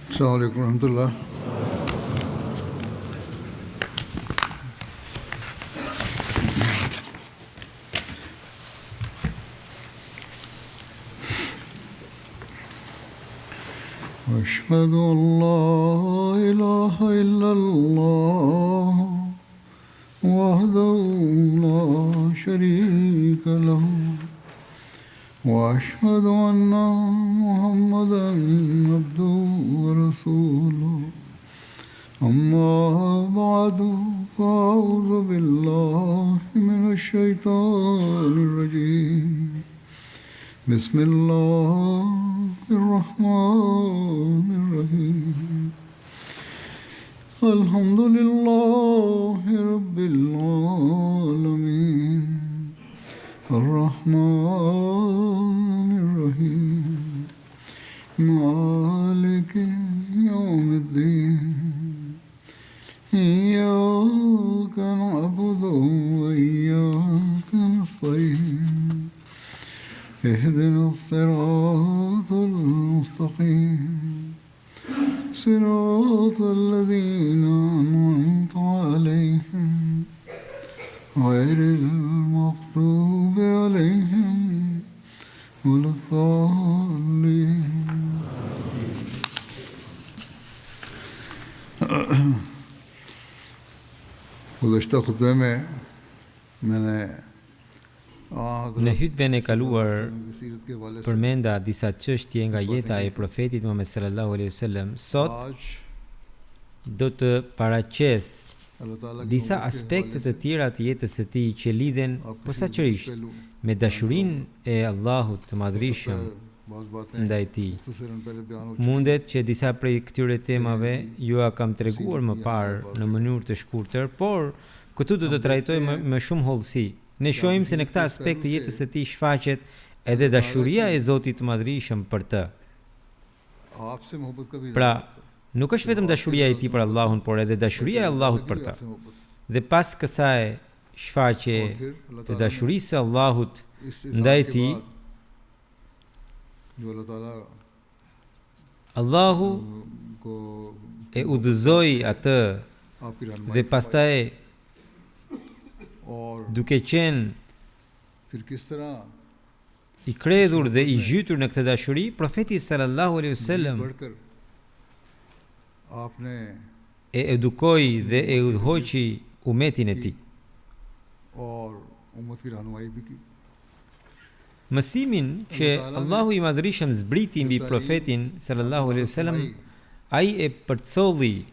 السلام عليكم ورحمة الله. أشهد أن لا إله إلا الله وحده لا شريك له وأشهد أن محمدا عبده ورسوله أما بعد فأعوذ بالله من الشيطان الرجيم بسم الله الرحمن الرحيم الحمد لله رب العالمين الرحمن الرحيم مالك يوم الدين إياك نعبد وإياك نستعين اهدنا الصراط المستقيم صراط الذين أنعمت عليهم غير المغضوب عليهم ولا الضالين. गुज़श्ता खुतबे में मैंने Në hutben e kaluar përmenda disa çështje nga jeta e profetit Muhammed sallallahu alaihi wasallam. Sot do të paraqes disa aspekte të tjera të jetës së tij që lidhen posaçërisht me dashurinë e Allahut të Madhërisëm ndaj tij. Mundet që disa prej këtyre temave ju a kam treguar më parë në mënyrë të shkurtër, por këtu do të trajtoj me shumë hollësi. Ne shohim se në këtë aspekt të jetës së tij shfaqet edhe dashuria e Zotit të Madhërisëm për të. Pra, nuk është vetëm dashuria e tij për Allahun, por edhe dashuria e Allahut për të. Dhe pas kësaj shfaqje të dashurisë së Allahut ndaj tij, Allahu e udhëzoi atë dhe pastaj duke qenë i kredhur dhe i zhytur në këtë dashuri, profeti sallallahu alaihi wasallam e edukoi dhe e udhëhoqi umetin e tij. Mësimin që Allahu i Madhërisëm zbriti mbi profetin sallallahu alaihi wasallam, ai e përcolli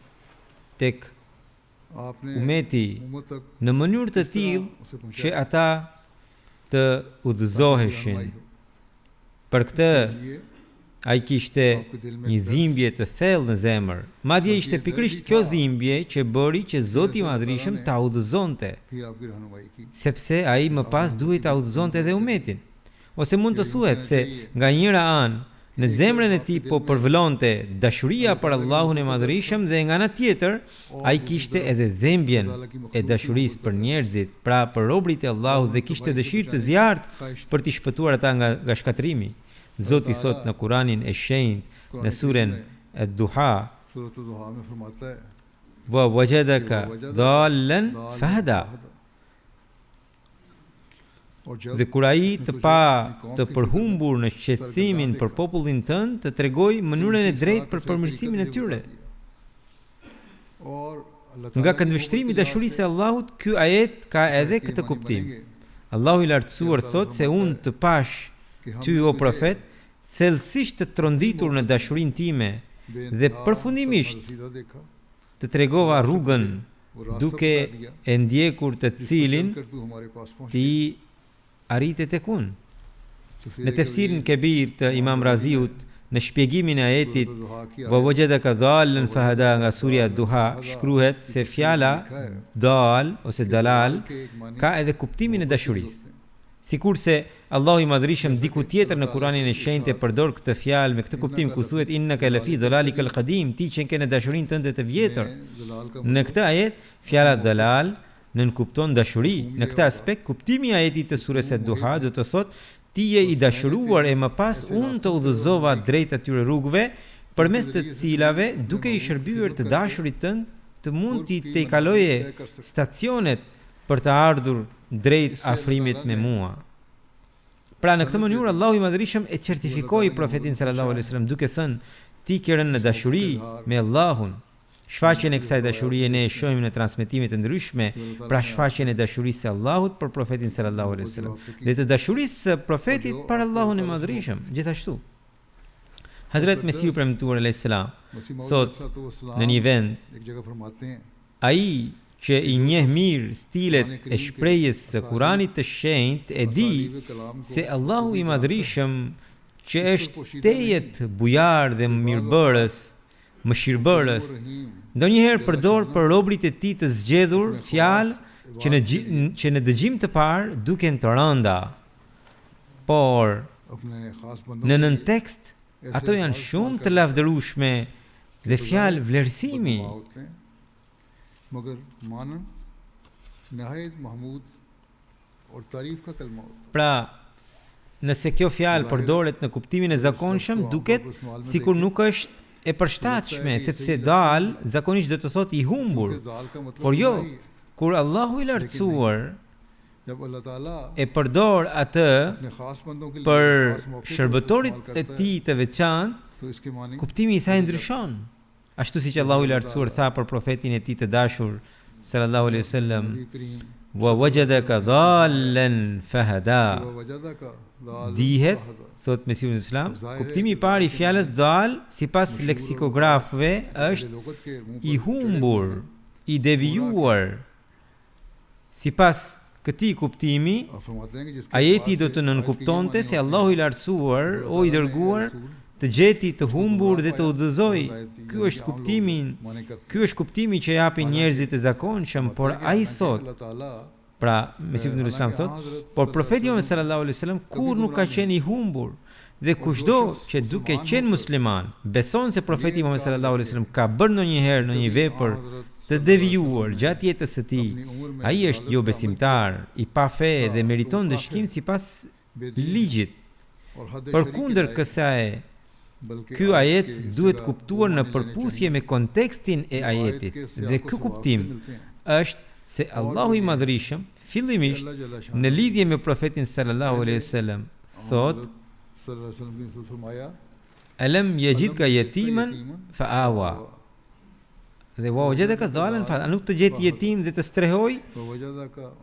tek umeti në mënyrë të tillë që ata të udhëzoheshin. Për këtë ai kishte një dhimbje të thellë në zemër. Madje ishte pikërisht kjo dhimbje që bëri që Zoti i Madhërisëm ta udhëzonte, sepse ai më pas duhej ta udhëzonte edhe umetin. Ose mund të thuhet se nga njëra anë në zemrën e tij po përvëllonte dashuria për Allahun e Madhërisëm dhe nga ana tjetër ai kishte edhe dhimbjen e dashurisë për njerëzit, pra për robërit e Allahut, dhe kishte dëshirë të zjarrt për t'i shpëtuar ata nga shkatrimi. Zoti thot në Kuranin e shenjtë në suren Ad-Duha: "Wa wajadaka dhallan fahada." Dhe kur ai të pa të përhumbur në shqetësimin për popullin tënd, të tregoj mënyrën e drejtë për përmirësimin e tyre. Nga këndvështrimi i dashurisë së Allahut, ky ajet ka edhe këtë kuptim. Allahu i lartësuar thot se unë të pash ty o profet thellësisht të tronditur në dashurinë time dhe përfundimisht të tregova rrugën duke e ndjekur të cilin ti arritet tek unë. Në tefsirin Kebir të Imam Raziut, në shpjegimin e ajetit "Wa wajadaka dhallan fahada" nga surja Duha, shkruhet se fjala dal ose dalal ka edhe kuptimin e dashurisë. Sikurse Allahu i Madhërisëm diku tjetër në Kuranin e shenjtë e përdor këtë fjalë me këtë kuptim ku thuhet innaka lafi dhalalikal qadim, ti që ke në dashurinë tënde të vjetër. Në këtë ajet fjala dalal nënkupton dashuri. Në këtë aspekt kuptimi i ajetit të surës Ad-Duha do të thotë ti je i dashuruar e më pas unë të udhëzova drejt atyre rrugëve përmes të cilave duke i shërbyer të dashurit tënd të mund t'i kaloje stacionet për të ardhur drejt afrimit me mua. Pra në këtë mënyrë Allahu i Madhërisëm e certifikoi profetin sallallahu alaihi wasallam duke thënë: ti ke rënë në dashuri me Allahun. Shfaqjen e kësaj dashurie ne e shohim në transmetime të ndryshme, pra shfaqjen e dashurisë së Allahut për profetin sallallahu alaihi wasallam dhe të dashurisë së profetit për Allahun e Madhërisëm. Gjithashtu, Hazrat Mesiu premtuar alayhis salam thot në një vend: ai që i njeh mirë stilet e shprehjes së Kuranit të shenjtë e di se Allahu i Madhërisëm, që është tejet bujar dhe mirëbërës, mëshirbërës, ndonjëherë përdor për robrit e tij të zgjedhur fjalë që në dëgjim të parë duken të rënda, por në nën tekst ato janë shumë të lavdërueshme dhe fjalë vlerësimi. Pra, nëse kjo fjalë përdoret në kuptimin e zakonshëm, duket sikur nuk është e përshtatshme, sepse dal zakonisht do të thotë i humbur. Por jo, kur Allahu i lartësuar e përdor atë për shërbëtorit e tij të veçantë, kuptimi i saj ndryshon. Ashtu siç Allahu i lartësuar tha për profetin e tij të dashur sallallahu alaihi wasallam: wa wajadaka dhallan fahada. Dihet, thot Mesiu i Islam, kuptimi i parë i fjalës dal sipas leksikografëve është i humbur, i devijuar. Sipas këtij kuptimi, ajeti do të nënkuptonte se Allahu i lartësuar, o i dërguar, të gjeti të humbur dhe të udhëzoj. Ky është kuptimi që japin njerëzit e zakonshëm, por ai thot, pra Mesiu ibn Islam thot, por profeti Muhammed sallallahu alaihi wasallam kur nuk ka qenë i humbur, dhe kushdo që duke qenë musliman beson se profeti Muhammed sallallahu alaihi wasallam ka bërë ndonjëherë ndonjë vepër të devijuar gjatë jetës së tij, ai është jo besimtar, i pa fe dhe meriton dëshkim sipas ligjit. Përkundër kësaj, ky ajet duhet kuptuar në përputhje me kontekstin e ajetit, dhe ky kuptim është se Allahu i Madhërisëm fillimisht në lidhje me profetin sallallahu alaihi wasallam thot: alam yajidka yatiman fa awa. Dhe wa wajadaka dhalan fa, nuk të gjeti jetim dhe të strehoj,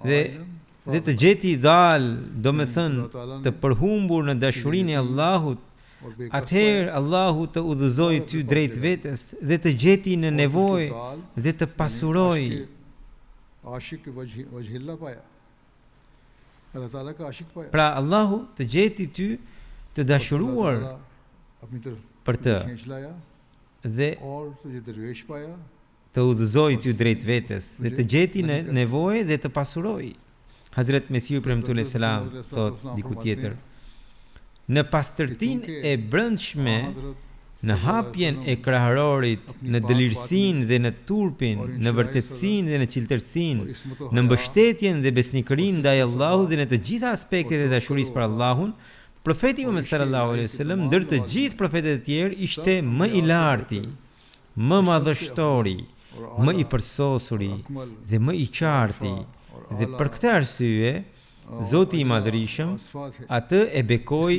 dhe të gjeti dhal, do me thënë të përhumbur në dashurinë e Allahut, atëherë Allahu të udhëzoj ty drejt vetes dhe të gjeti në nevojë dhe të pasuroj. Pra Allahu të gjeti ty të dashuruar për të dhe të udhëzoj ty drejt vetes dhe të gjeti në nevojë dhe të pasuroj. Hazrat Mesiu premtuar selam thot diku tjetër: në pastërtinë e brendshme, në hapjen e krahërorit, në dëlirsinë dhe në turpin, në vërtetësinë dhe në qiltërsinë, në mbështetjen dhe besnikërinë ndaj Allahut dhe në të gjitha aspektet e dashurisë për Allahun, profeti Muhammed sallallahu alaihi wasallam ndër të gjithë profetët e tjerë ishte më i larti, më madhështori, më i përsosuri dhe më i qarti. Dhe për këtë arsye, Zoti i Madhërisëm atë e bekoi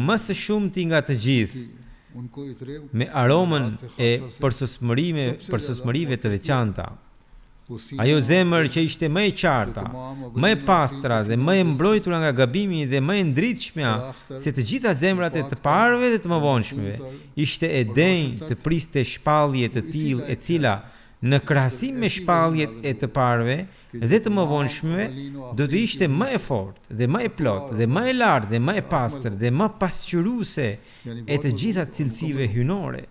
më së shumti nga të gjithë, me aromën e përsosmërive të veçanta. Ajo zemër që ishte më e qarta, më e pastra dhe më e mbrojtura nga gabimi dhe më e ndritshmja se të gjitha zemrat e të parëve dhe të mëvonshmeve, ishte e denjë të priste shpallje të tillë e cila në krahasim me shpalljet e të parëve dhe të mëvonshmeve do të ishte më e fortë dhe më e plotë dhe më e lartë dhe më e pastër dhe më pasqyruese e të gjitha cilësive hyjnore.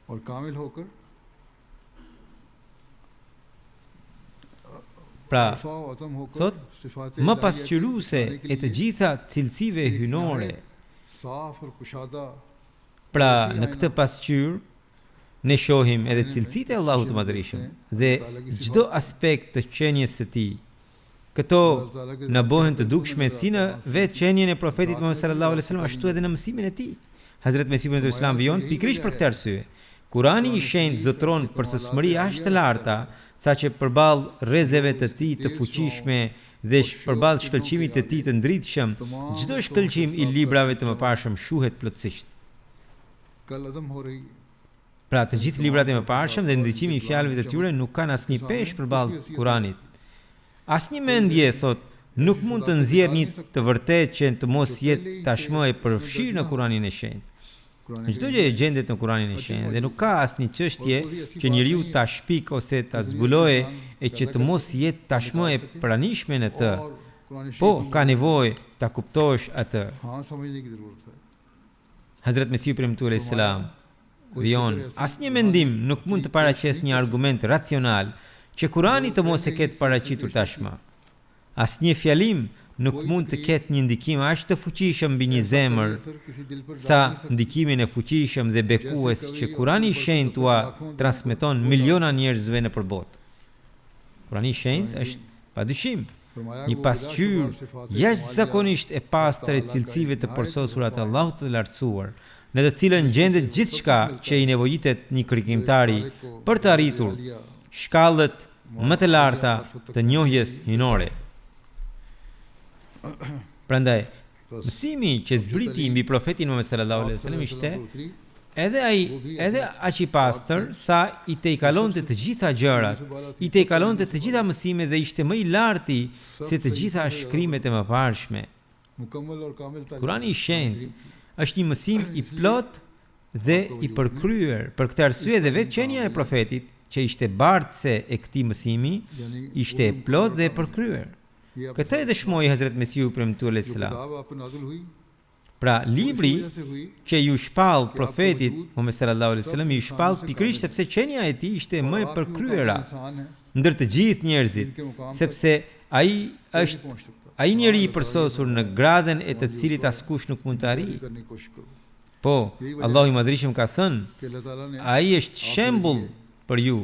और कामिल होकर pra thot më pasqyruese e të gjitha cilësive hyjnore. Pra në këtë pasqyr ne shohim edhe cilësitë e Allahut të Madhërisëm dhe çdo aspekt të qenies së tij. Këto në bëhen të dukshme si në vetë qenjen e profetit Muhammed sallallahu alaihi wasallam, ashtu edhe në mësimin e tij. Hazrat Mesihu ibn Islam vijon pikërisht për këtë arsye. Kurani i shenjtë zotron përsosmëri aq të larta, saqë përballë rrezeve të tij të fuqishme dhe përballë shkëlqimit të tij të ndritshëm, çdo shkëlqim i librave të mëparshëm shuhet plotësisht. Pra të gjithë librat e mëparshëm dhe ndriçimi i fjalëve të tyre nuk kanë asnjë peshë përballë Kuranit. Asnjë mendje, thot, nuk mund të nxjerrë një të vërtetë që të mos jetë tashmë e përfshirë në Kuranin e shenjtë. Çdo gjë e gjendet në Kuranin e shenjtë dhe nuk ka asnjë çështje që njeriu ta shpik ose ta zbulojë e që të mos jetë tashmë e pranishme në të. Po, ka nevojë ta kuptosh atë. Hazrat Mesihu premtu alayhis salam vijon, asnjë mendim nuk mund të paraqesë një argument racional që Kurani të mos e ketë paraqitur tashmë. Asnjë fjalim nuk mund të ketë një ndikim aq të fuqishëm mbi një zemër sa ndikimin e fuqishëm dhe bekues që Kurani i shenjtë ua transmeton miliona njerëzve në përbot. Kurani i shenjtë është padyshim një pasqyrë jashtëzakonisht e pastër e cilësive të përsosura të Allahut të lartësuar, në të cilën gjendet gjithçka që i nevojitet një kërkimtari për të arritur shkallët më të larta të njohjes hyjnore. Prandaj, mësimi që zbriti mbi profetin Muhammed sallallahu alaihi wasallam ishte edhe aq i pastër sa i tejkalonte të gjitha gjërat, i tejkalonte të gjitha mësimet dhe ishte më i larti se të gjitha shkrimet e mëparshme. Kurani i shenjtë është një mësim i plot dhe i përkryer. Për këtë arsye dhe vetë qenia e profetit që ishte bardhse e këtij mësimi ishte e plot dhe e përkryer. Këtë e dëshmoi Hazrat Mesihu premtu alayhis salam. Pra, libri që ju shpall profetit Muhammed sallallahu alaihi wasallam, ju shpall pikërisht sepse qenia e tij ishte më e përkryera ndër të gjithë njerëzit, sepse ai njeri i përsosur në gradën e të cilit askush nuk mund të arrijë. Po, Allahu i Madhrishëm ka thënë, ai është shembull për ju.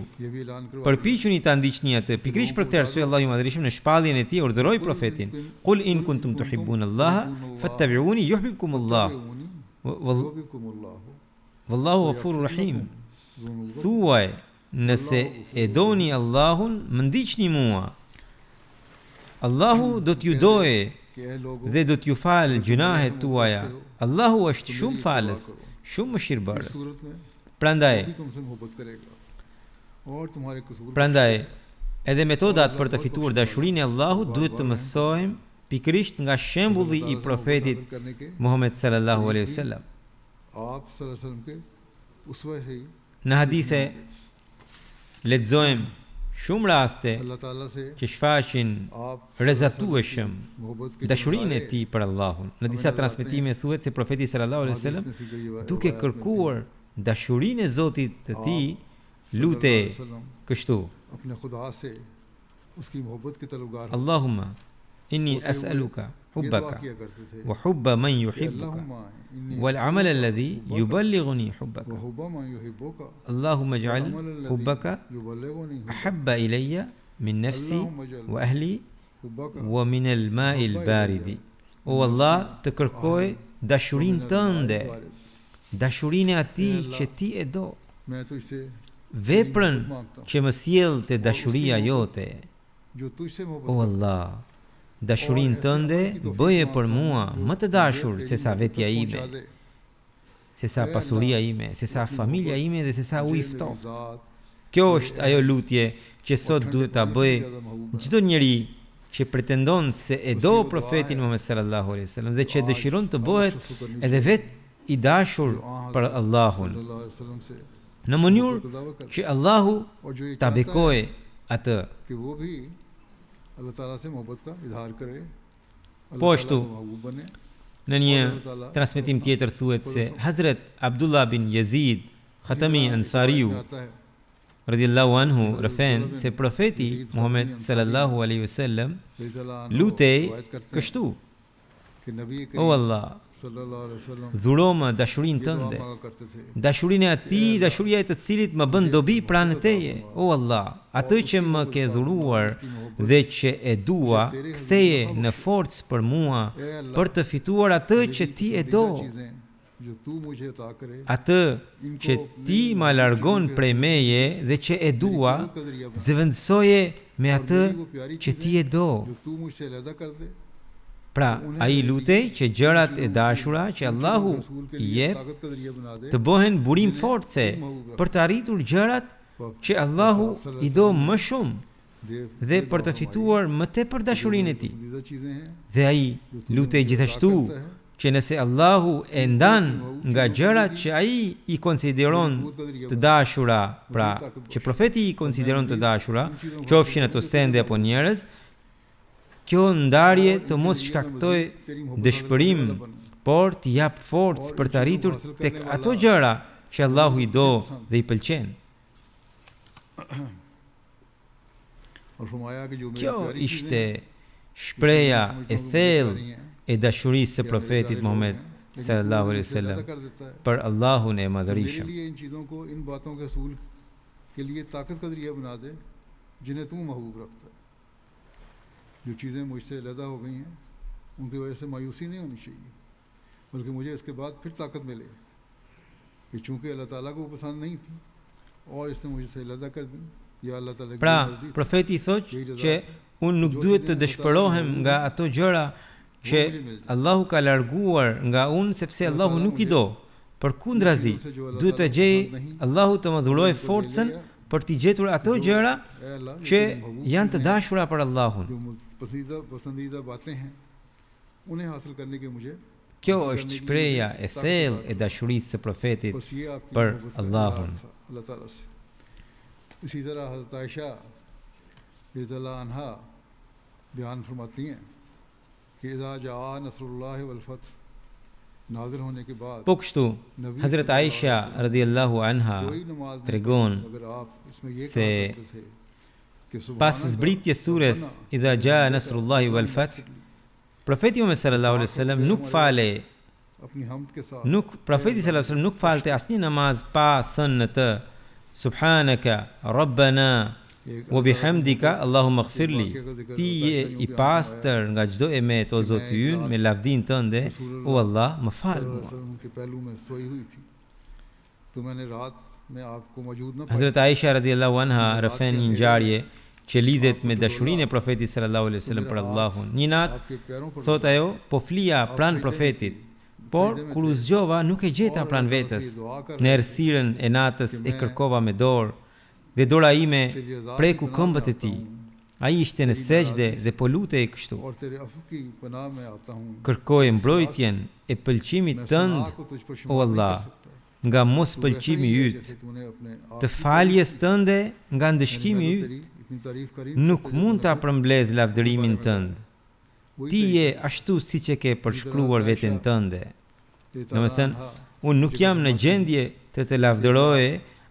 Përpiquni ta ndiqni atë. Pikërisht për këtë arsye Allahu i Madhrishëm në shpalljen e tij urdhëroi profetin: "Qul in kuntum tuhibbuna Allaha fattabi'uni yuhibbukum Allah. Wallahu ghafurur rahim." Thuaj, nëse e doni Allahun, më ndiqni mua. Allahu do t'ju dojë dhe do t'ju falë gjunahet tuaja. Allahu është shumë falës, shumë mëshirbërës. Prandaj, edhe metodat për të fituar dashurinë e Allahut duhet të mësojmë pikërisht nga shembulli i profetit Muhammed sallallahu alaihi wasallam. Në hadithe lexojmë shumë raste që shfaqin rrezatueshëm dashurinë e tij për Allahun. Në disa transmetime thuhet se profeti sallallahu alaihi wasallam, duke kërkuar dashurinë e Zotit të tij, lutej kështu: Allahumma inni as'aluka hubbaka wa hubba man yuhibbuka wal amal alladhi yuballighuni hubbaka. Allahumma ij'al hubbaka ahabba ilayya min nafsi wa ahli wa min al-ma'i al-baridi. O Allah, të kërkoj dashurinë tënde, dashurinë e atij që ti e do, veprën që më sjell te dashuria jote. O Allah, dashurinë tënde bëje për mua më të dashur se sa vetja ime, se sa pasuria ime, se sa familja ime dhe se sa ujë i ftoftë. Kjo është ajo lutje që sot duhet ta bëj çdo njeri që pretendon se e do profetin Muhammed sallallahu alaihi wasallam dhe që dëshiron të bëhet edhe vetë i dashur për Allahun, në mënyrë që Allahu ta bekojë atë. Po ashtu, në një transmetim tjetër thuhet se Hazrat Abdullah bin Yazid Khatami Ansariu radhiyallahu anhu refen se profeti Muhammed sallallahu alaihi wasallam lutej kështu: O Allah, सल्लल्लाहु अलैहि वसल्लम Dhuro më dashurinë ये दुआ tënde, मांगा करते थे dashurinë e atij, dashuria e të cilit më bën dobi pranë teje. O Allah, atë që më ke dhuruar dhe që e dua, ktheje në forcë për mua, për të fituar atë që ti e do, चीजें जो तू मुझे अता करे atë që ti ma largon prej meje dhe që e dua, zëvendësoje me atë që ti e do. जो तू मुझसे अलग कर दे Pra, ai lutej që gjërat e dashura që Allahu i jep ताकत का जरिया बना दे të bëhen burim force për të arritur gjërat që Allahu i do më shumë dhe për të fituar më tepër dashurinë e tij. पसंदीदा चीजें हैं Dhe ai lutej gjithashtu që nëse Allahu e ndan nga gjërat që ai i konsideron të dashura, pra që profeti i konsideron të dashura, qofshin ato sende apo njerëz, kjo ndarje të mos shkaktoj dëshpërim, por të jap forcë për të arritur tek ato gjëra që Allahu i do dhe i pëlqen. और फरमाया कि जो मेरी Kjo प्यारी चीजें ishte shpreha e thellë e dashurisë së profetit Muhammed sallallahu alaihi wasallam कर देता है për Allahun e तो मेरे Madhërisëm. लिए इन चीजों को इन बातों के असूल के लिए ताकत का जरिया बना दे जिन्हें तू महबूब रखता है जो चीज़ें मुझसे अलहदा हो गई हैं उनकी वजह से मायूसी नहीं होनी चाहिए बल्कि मुझे इसके बाद फिर ताकत मिले कि चूंकि अल्लाह ताला को पसंद नहीं थी और इसने मुझसे अलहदा कर दी या अल्लाह ताला की Pra, मर्जी थी profeti thotë që unë nuk duhet të dëshpërohem nga ato gjëra që Allahu ka larguar nga unë sepse Allahu nuk i do. Përkundrazi, duhet të gjej Allahu të më dhurojë forcën për t'i gjetur ato gjëra ए अल्लाह ये që तेरी महबूब janë të चीज़ें हैं, dashura për Allahun. जो पसंदीदा बातें हैं उन्हें हासिल करने के मुझे Kjo është shpreha e thellë e dashurisë së profetit बस ये आपकी पर मोहब्बत का अल्लाहुन। इजहार था अल्लाह ताला से इसी तरह हज़रत आयशा रज़ियल्लाहु अन्हा बयान फरमाती हैं कि इज़ा जाअ नस्रुल्लाहि वल फत्ह नाज़िल होने के बाद Po kështu, नबी Hazrat Aisha radhiyallahu anha कोई नमाज नहीं tregon पढ़ी, मगर आप इसमें ये se कहा करते थे कि pas सुभानक zbritjes sures Idha jaa nasrullahi wal fath, profeti Muhammed sallallahu alaihi wasallam nuk fale, अपनी हमद के साथ profeti sallallahu alaihi wasallam nuk falte asnjë namaz pa thënë në të Subhanaka Rabbana wa bihamdika Allahumma ighfirli. Ti je i pastër nga çdo emet o Zoti ynë, me lavdin tënde, o Allah, më fal mua. वसल्लम के पहलू में सोई हुई थी तो मैंने रात में आपको मौजूद न Hazrat Aisha radhiyallahu anha rëfen një ngjarje që lidhet me dashurinë e profetit sallallahu alaihi wasallam për Allahun. Një natë, आपके पैरों पर thot ajo, po flia pranë profetit, por kur u zgjova nuk e gjeta pranë vetës. Në errësirën e natës e kërkova me dorë dhe dora ime preku këmbët e tij. Ai ishte në sejdë dhe po lutej kështu. और तेरे अफू की पनाह में आता हूँ Kërkoj mbrojtjen e pëlqimit मैं tënd, सना को तुझ पर o शुमार नहीं कर Allah, सकता nga mos तू वैसा pëlqimi ही है yt, जैसे तूने अपने आप të faljes tënde nga ndëshkimi मैंने yt. तेरी इतनी तारीफ करी Nuk mund ta përmbledh lavdërimin tënd. Ti je ashtu siç e ke përshkruar veten tënde. Domethënë, unë nuk jam në gjendje të të lavdëroj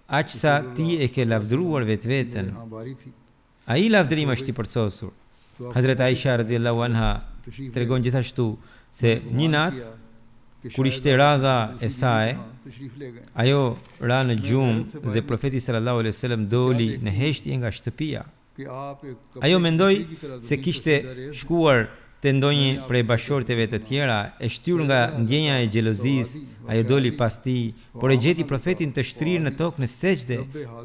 aq sa ti e ke lavdëruar vetveten. हाँ बारी थी Ai lavdërim është i përcosur. Hazrat Aisha radhiyallahu anha तशरीफ tregon gjithashtu se një natë kur ishte radha e saj, तशरीफ ले गए ajo ra në gjumë dhe profeti sallallahu alaihi wasallam doli në heshtje nga shtëpia. कि आप एक Ajo कपड़े mendoi की तरह se ज़मीन पर kishte सजदा rays shkuar te ndonjë prej bashorteve të tjera, e shtyr nga ndjenja e xhelozisë, ajo doli pas tij, por e gjeti profetin të shtrirë në tokë në sejdë,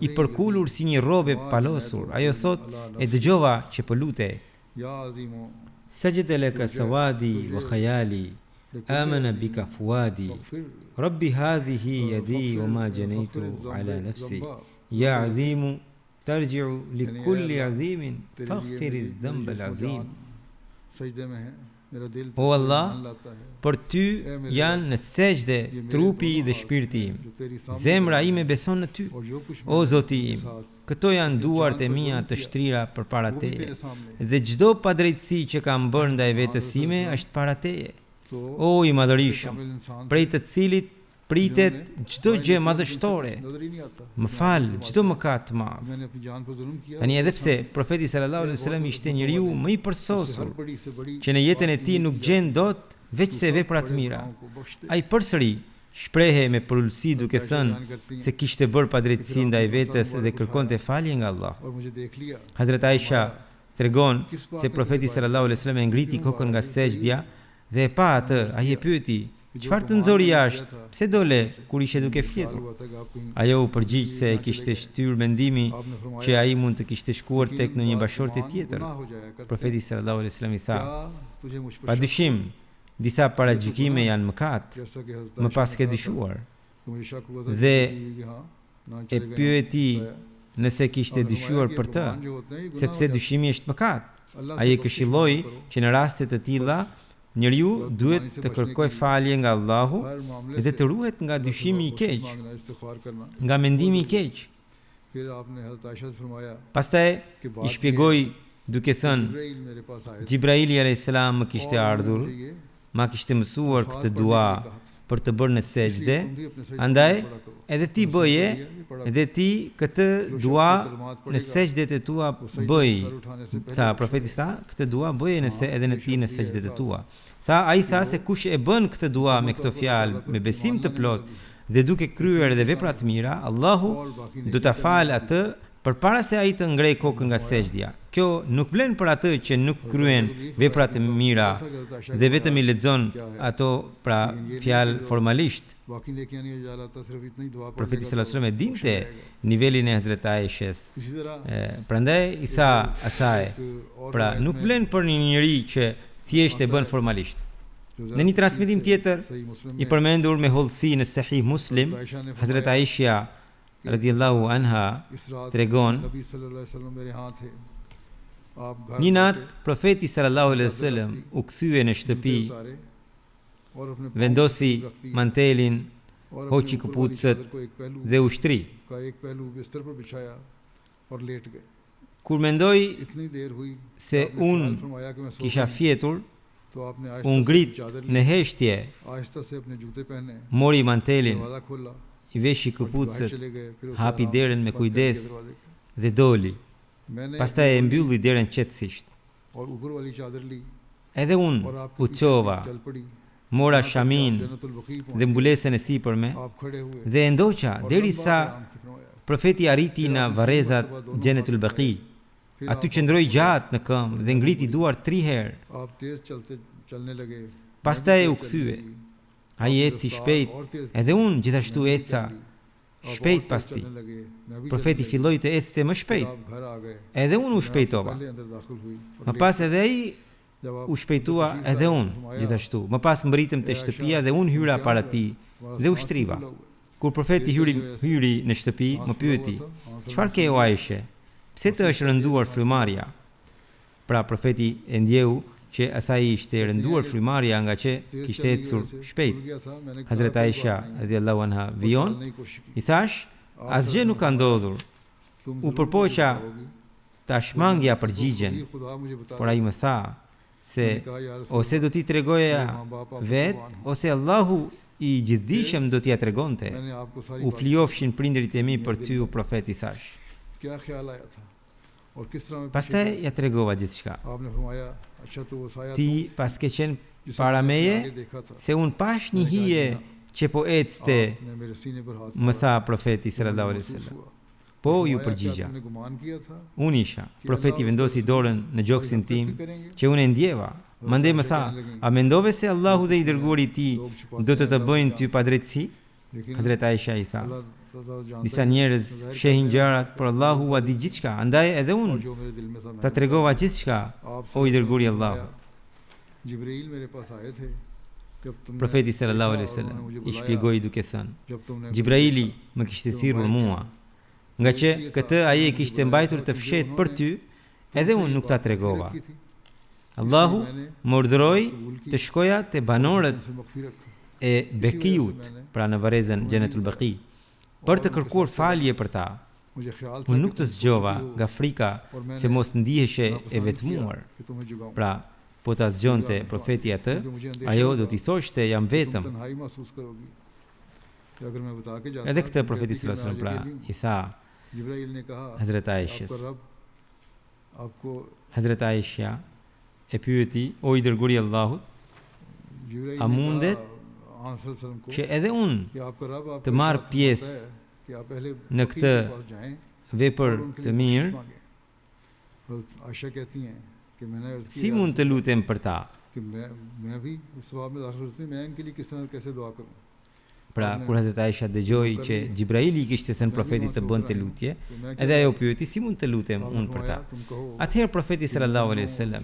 i përkulur si një robe palosur. Ajo thot, e dëgjova që po lutej. या अजीमो Sajada laka sawadi wa khayali, amana bika fuadi. फिर Rabbi hadhihi yadi wa ma janaytu ala nafsi. Ya azimu tarji'u li kulli azimin faghfir adh-dhanba al-azim. सजदे में है मेरा दिल O Allah, मान लाता है për ty janë në sejdë trupi dhe shpirti im. जो तेरी सामने Zemra ime beson në ty. और जो कुछ O Zoti im, këto janë duart e mia të shtrira përpara वो भी teje. तेरे सामने Dhe çdo padrejtësi që kam bërë ndaj vetes sime është para teje. तो O i madhërisëm, कामिल इंसान prej të cilit pritet çdo gjë madhështore. नजर ही नहीं आता Më fal çdo mëkat të madh. मैंने अपनी जान पर जुल्म किया Tani edhe pse profeti sallallahu alaihi wasallam ishte njeriu më i përsosur, हर बड़ी से बड़ी që në jetën e tij nuk gjen dot veç se veprat mira. Ai përsëri shprehe me përullësi duke thënë se kishte bërë padrejtësi ndaj vetes dhe kërkonte falje nga Allah. Hazrat Aisha tregon se profeti sallallahu alaihi wasallam e ngriti kokën nga sejdja dhe e pa atë, ai e pyeti: "Çfarë të nxori jashtë? Pse dole kur ishe duke fjetur?" Ajo u përgjigj se e kishte shtyr mendimi që ai mund të kishte shkuar tek në një bashorte tjetër. Profeti sallallahu alaihi wasallam i tha: "Padyshim, disa paragjykime janë mëkat, më pas ke dyshuar." Dhe e pyeti nëse kishte dyshuar për të, sepse dyshimi është mëkat. Ai e këshilloi që në raste të tilla njeriu duhet të kërkoj falje nga Allahu dhe të ruhet nga dyshimi i keq, nga mendimi i keq. Pastaj i shpjegoi duke thënë: "Gjibraili alayhis salam më kishte ardhur, ma kishte mësuar këtë dua për të bërë në sejdë, andaj edhe ti bëje, edhe ti këtë dua në sejdët e tua bëj." Tha profeti sa, "Këtë dua bëje nëse edhe në ti në sejdët e tua." Ai tha se kush e bën këtë dua me këto fjalë, me besim të plot dhe duke kryer edhe vepra të mira, Allahu do ta falë atë përpara se ai të ngrej kokën nga sejdja. Kjo nuk vlen për atë që nuk kryen vepra të mira dhe vetëm i lexon ato pra fjalë formalisht. Profeti sallallahu alajhi wasallam e dinte nivelin e Hazrat Aishës. Prandaj i tha asaj, pra nuk vlen për një njeri që thjesht e bën formalisht. Në një transmetim tjetër i përmendur me hollësi në Sahih Muslim, Hazrat Aisha radhiyallahu anha tregon: "Një natë profeti sallallahu alaihi wasallam u kthye në shtëpi, vendosi mantelin, hoqi këpucët dhe u shtri. Kur mendoi se unë kisha fjetur, u ngrit në heshtje, mori mantelin, i veshi këpucët, hapi derën me kujdes dhe doli. Pastaj e mbylli derën qetësisht. Edhe unë u çova, mora shamin dhe mbulesën e sipërme dhe e ndoqa derisa profeti arriti në varrezat Xhenetul Baqi. Aty qëndroi gjatë në këmbë dhe ngriti duart 3 herë. Pastaj u kthye. Ai eci shpejt, edhe unë gjithashtu eca shpejt pas tij. Profeti filloi të ecte më shpejt, edhe unë u shpejtova. Më pas edhe ai u shpejtua edhe unë gjithashtu. Më pas mbritëm te shtëpia dhe unë hyra para tij dhe u shtriva. Kur profeti hyri në shtëpi, më pyeti: "Çfarë ke o Aisha? Pse të është rënduar frymarrja?" Pra profeti e ndjeu që asaj ishte rënduar frymarrja nga që kishte ecur shpejt. Hazrat Aisha radhiyallahu anha vijon, i thash: "Asgjë nuk ka ndodhur." U përpoqa ta shmangja përgjigjen, por ai më tha se ose do t'i tregoja vet, ose Allahu i gjithdijshëm do t'ia tregonte. U flijofshin prindërit e mi për ty, o profet, i thash. Pastaj ja tregova gjithçka. Ti pas ke qenë para meje, se unë pash një hije që po ecte, më tha profeti sallallahu alaihi wasallam. Po, ju përgjigja. Unë isha. Profeti vendosi dorën në gjoksin tim, që unë e ndjeva. Mandej më tha: "A mendove se Allahu dhe i dërguari i tij do të bëjnë ty padrejtësi?" Hazrat Aisha i tha: "Disa njerëz fshehin gjërat, por Allahu ua di gjithçka, andaj edhe unë ta tregova gjithçka, o i dërguari i Allahut." Profeti sallallahu alaihi wasallam i shpjegoi duke thënë: "Gjibraili më kishte thirrur mua, nga që këtë ai e kishte mbajtur të fshehet për ty, edhe unë nuk ta tregova. Allahu më urdhëroi të shkoja te banorët e Bekiut, pra në varrezën Xhenetul Baqi, për të kërkuar falje për ta. Unë nuk të zgjova nga frika se mos ndiheshe e vetmuar. Pra, po ta zgjonte profeti atë, ajo do t'i thoshte jam vetëm." Edhe këtë profeti sallallahu alaihi wasallam pra i tha Hazrat Aishës. Hazrat Aisha e pyeti: "O i dërguari i Allahut, a mundet që edhe unë të marr pjesë në këtë vepër të mirë? Si mund të lutem për ta? Pra, kur Hazrat Aisha dëgjoi që Gjibraili kishte thënë profetit të bënte lutje, edhe ajo pyeti si mund të lutem unë për ta. Atëherë profeti sallallahu alaihi wasallam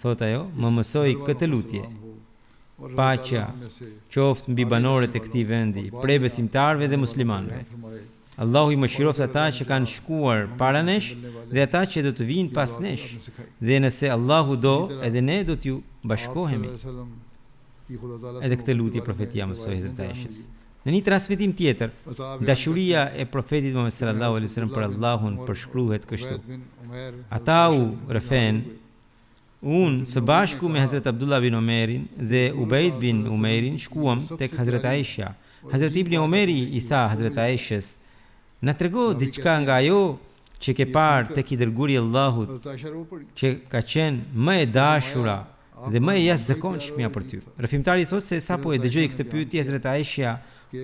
thotë ajo, më mësoi këtë lutje. Paqja qoftë mbi banorët e këtij vendi, prej besimtarëve dhe muslimanëve. Allahu i mëshiroft ata që kanë shkuar para nesh dhe ata që do të vinë pas nesh. Dhe nëse Allahu do, edhe ne do t'ju bashkohemi. Edhe këtë lutje profeti ja mësoi Hazrat Aishës. Në një transmetim tjetër, dashuria e profetit Muhammed sallallahu alaihi wasallam për Allahun përshkruhet kështu: ata u rëfen, unë së bashku me Hazrat Abdullah bin Omerin dhe Ubaid bin Umerin shkuam tek Hazrat Aisha. Hazrat Ibn Omeri i tha Hazrat Aishës: na trego diçka nga ajo që ke parë tek i dërguari i Allahut, që ka qenë më e dashura dhe më e jashtëzakonshmja për ty. Rëfimtari thotë se sapo e dëgjoi këtë pyetje, Hazrat Aisha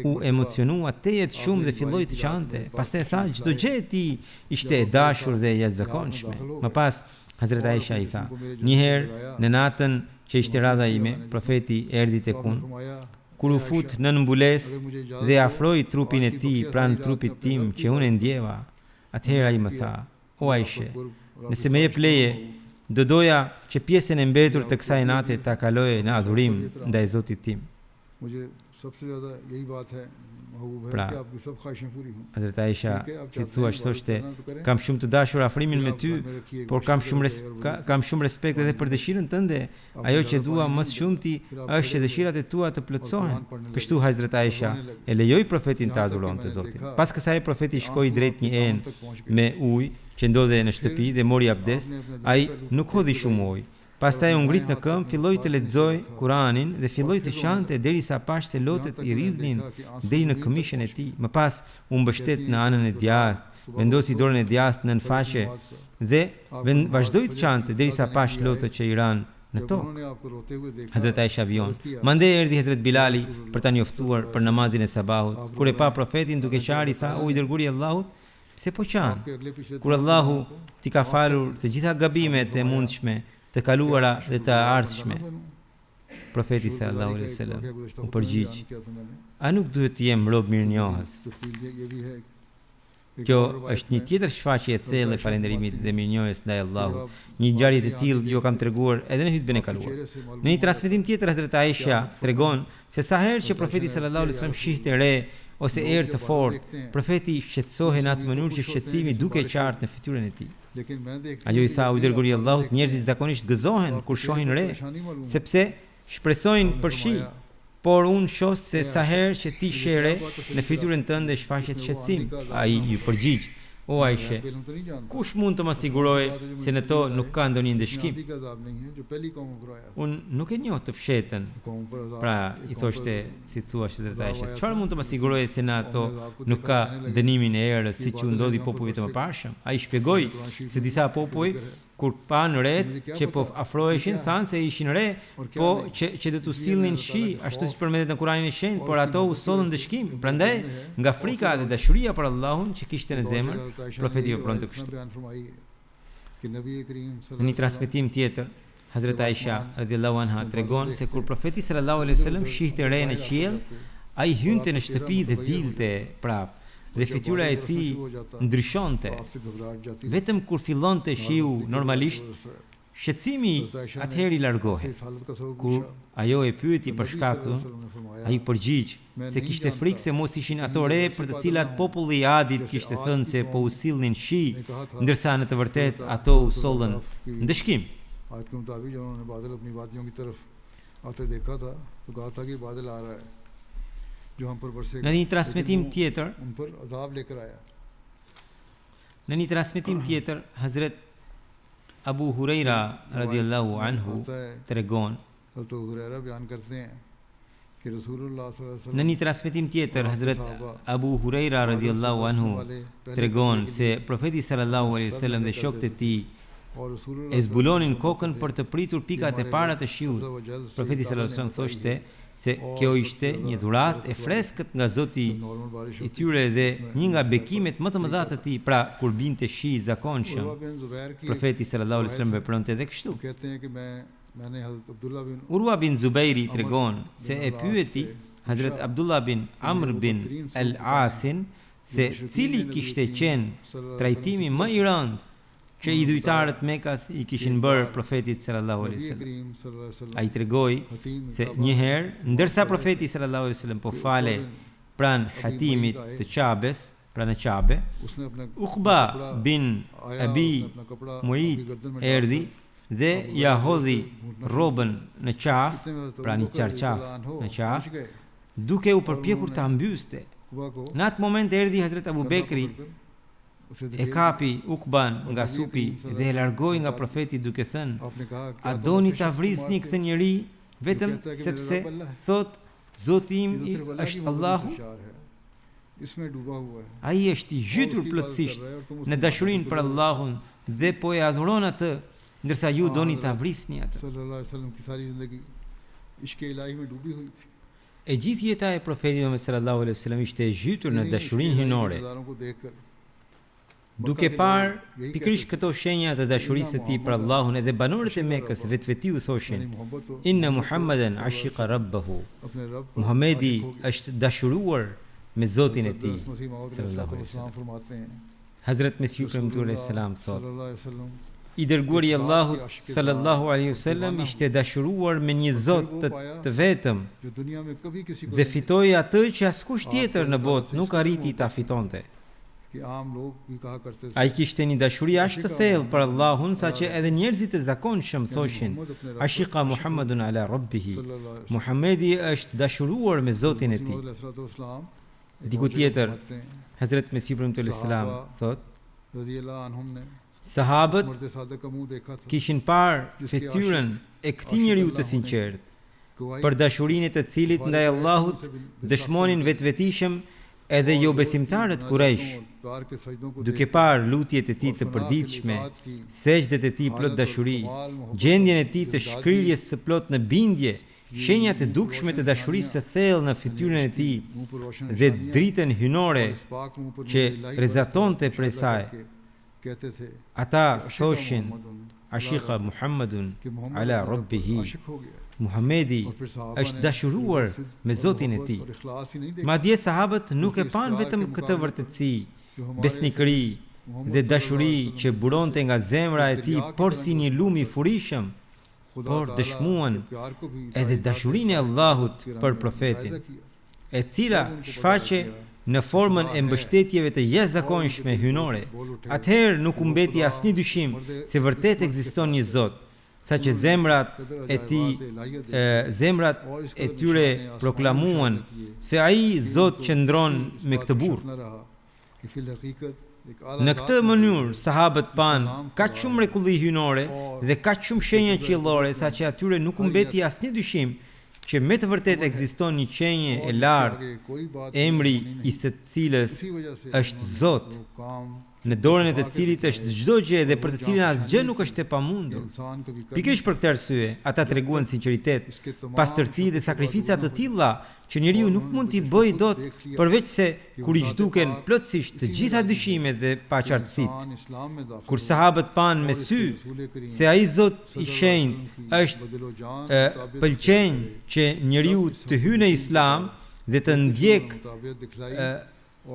u emocionua tejet shumë dhe filloi të qante. Pastaj tha, çdo gjë e tij ishte e dashur dhe e jashtëzakonshme. Më pas Hazrat Aisha i tha, një herë në natën që ishte radha ime, profeti erdhi tek unë. Kur u fut në mbulesë dhe afroi trupin e tij pranë trupit tim që unë e ndjeva, atëherë ai më tha: o Aisha, nëse më jep leje, do doja që pjesën e mbetur të kësaj nate ta kaloje në adhurim ndaj Zotit tim. Pra, Hazrat Aisha, si thuaç thoshte, kam shumë të dashur afrimin me ty, por kam shumë respekt edhe për dëshirën tënde. Ajo që dua më së shumti është që dëshirat e tua të plotësohen. Kështu Hazrat Aisha e lejoi profetin të adhuronte Zotin. Pas kësaj profeti shkoi drejt një enë me ujë që ndodhe në shtëpi dhe mori abdes. Ai nuk hodhi shumë ujë. Pastaj u ngrit në këmbë, filloi të lexoj Kur'anin dhe filloi të qante derisa pash se lotët i rridhnin deri në këmishën e tij. Më pas u mbështet në anën e djathtë, vendosi dorën e djathtë nën faqe dhe vazhdoi të qante derisa pash lotët që i ranë në tokë. Hazrat Aisha vion. Mandej erdhi Hazrat Bilali për ta njoftuar për namazin e sabahut. Kur e pa profetin duke qarë, i tha: o i dërguari i Allahut, pse po qan? Kur Allahu ti ka falur të gjitha gabimet e mundshme, të kaluara dhe të ardhshme. Profeti sallallahu alaihi wasallam u përgjigj: a nuk duhet të jem rob mirënjohës? Kjo është një tjetër shfaqje e thellë e falënderimit dhe mirënjohjes ndaj Allahut. Një ngjarje të tillë ju kam treguar edhe në hutbën e kaluar. Në një transmetim tjetër Hazrat Aisha tregon se sa herë që profeti sallallahu alaihi wasallam shihte re ose erë të fortë, profeti shqetësohej në atë mënyrë që shqetësimi duke qartë në fytyrën e tij. Ajo i tha: o i dërguari i Allahut, njerëzit zakonisht gëzohen kur shohin re, sepse shpresojnë për shi, por unë shoh se sa herë që ti sheh re, në fytyrën tënde shfaqet shqetësim. Ai i përgjigj: o Aisha, kush mund të më sigurojë se në to nuk ka ndonjë ndëshkim? Unë nuk e njoh të fshetën. Pra, i thoshte, si thua Hazrat Aisha, çfarë mund të më sigurojë se në ato nuk ka dënimin e erës, siç u ndodhi popujve të mëparshëm? Ai shpjegoi se disa popuj kur panë ret që po afroheshin, thanë se ishin re, po që do t'u sillnin shi, ashtu siç përmendet në Kur'anin e Shenjtë, por ato u sollën dëshkim. Prandaj, nga frika dhe dashuria për Allahun që kishte në zemër, profeti vepronte kështu. Në një transmetim tjetër, Hazrat Aisha radhiyallahu anha tregon se kur profeti sallallahu alaihi wasallam shihte re në qiell, ai hynte në shtëpi dhe dilte prap. Dhe fytyra e tij ndryshonte. Vetëm kur fillonte shiu normalisht, shqetësimi atëherë i largohej. Kur ajo e pyeti për shkakun, ai përgjigj se kishte frikë se mos ishin ato re për të cilat populli i Adit kishte thënë se po u sillnin shi, ndërsa në të vërtetë ato u sollën ndëshkim. Në një transmetim tjetër, Hazrat Abu Huraira radhiyallahu anhu tregon. Në një transmetim tjetër, Hazrat Abu Huraira radhiyallahu anhu tregon se profeti sallallahu alaihi wasallam dhe shokët e tij और e zbulonin kokën për të pritur pikat e para të shiut. Profeti sallallahu alajhi wasallam thoshte se kjo ishte një dhuratë e freskët nga Zoti i tyre dhe një nga bekimet më të mëdha të tij. Pra kur binte shi i zakonshëm, profeti sallallahu alajhi wasallam vepronte edhe kështu. Urwa bin Zubairi tregon se e pyeti Hazrat Abdullah bin Amr bin al-Asin se cili kishte qenë trajtimi më i rëndë që i dhujtarët Mekas i kishin bërë profetit sallallahu alaihi wasallam. Ai tregoi se një herë, ndërsa profeti sallallahu alaihi wasallam po fale pranë hatimit të Qabes, pranë Qabe, Uqba bin Abi Mu'id erdhi dhe ja hodhi rrobën në qafë, pra një qarqaf në qafë, duke u përpjekur ta mbyste. Në atë moment erdhi Hazrat Abu Bekri, e kapi Uqban nga supi dhe e largoi nga profeti duke thënë: "A doni ta vrisni këtë njeri vetëm sepse thot Zoti im është Allahu?" Ai është i zhytur plotësisht në dashurinë për Allahun dhe po e adhuron atë, ndërsa ju doni ta vrisni atë. E gjithë jeta e profetit Muhammed sallallahu alaihi wasallam ishte e zhytur në dashurinë hynore. Duke parë pikërisht këto shenja të dashurisë së tij për Allahun, edhe banorët e Mekës vetvetiu thoshin: "Inna Muhammadan ashiqa rabbahu." Muhamedi është dashuruar me Zotin e tij sallallahu alaihi wasallam. Hazrat Mesihu premtuar alayhis salam thot: "I dërguari i Allahut sallallahu alaihi wasallam ishte dashuruar me një Zot të vetëm dhe fitoi atë që askush tjetër në botë nuk arriti ta fitonte." Ai kishte një dashuri aq të thellë për Allahun saqë edhe njerëzit e zakonshëm thoshin: "Ashiqa Muhammadun ala rabbihi." Muhamedi është dashuruar me Zotin e tij. Diku tjetër, Hazrat Mesihu premtuar alayhis salam thot: "Sahabët kishin parë fytyrën e këtij njeriu të sinqert, për dashurinë e të cilit ndaj Allahut dëshmonin vetvetishëm edhe jo besimtarët Quraysh, duke parë lutjet e tij të përditshme, sejdët e tij plot dashuri, gjendjen e tij të shkrirjes së plot në bindje, shenjat e dukshme të dashurisë së thellë në fytyrën e tij dhe dritën hynore që rezatonte prej saj. Ata thoshin: "Ashiqa Muhammadun ala rabbihi." Muhamedi është dashuruar me Zotin e tij. Madje sahabët nuk e pan vetëm këtë vërtetësi, besnikëri dhe dashuri që buronte nga zemra e tij, por si një lum i furishëm, por dëshmuan edhe dashurinë e Allahut për profetin, e cila shfaqe në formën e mbështetjeve të jashtëzakonshme hynore. Atëherë nuk u mbeti asnjë dyshim se vërtet ekziston një Zot, saqë zemrat e tyre proklamuan se ai Zot qëndron me këtë burr. Në këtë mënyrë sahabët pan kaq shumë mrekulli hynore dhe kaq shumë shenja qiellore saqë atyre nuk u mbeti asnjë dyshim që me të vërtetë ekziston një qenje e lartë, emri i së cilës është Zot, në dorën e të cilit është çdo gjë dhe për të cilin asgjë nuk është e pamundur. Pikërisht për këtë arsye, ata treguan sinqeritet, pastërti dhe sakrifica të tilla që njeriu nuk mund t'i bëjë dot përveç se kur i zhduken plotësisht të gjitha dyshimet dhe paqartësitë. Kur sahabët pan me sy se ai Zot i shenjtë është pëlqenj që njeriu të hyjë në Islam dhe të ndjek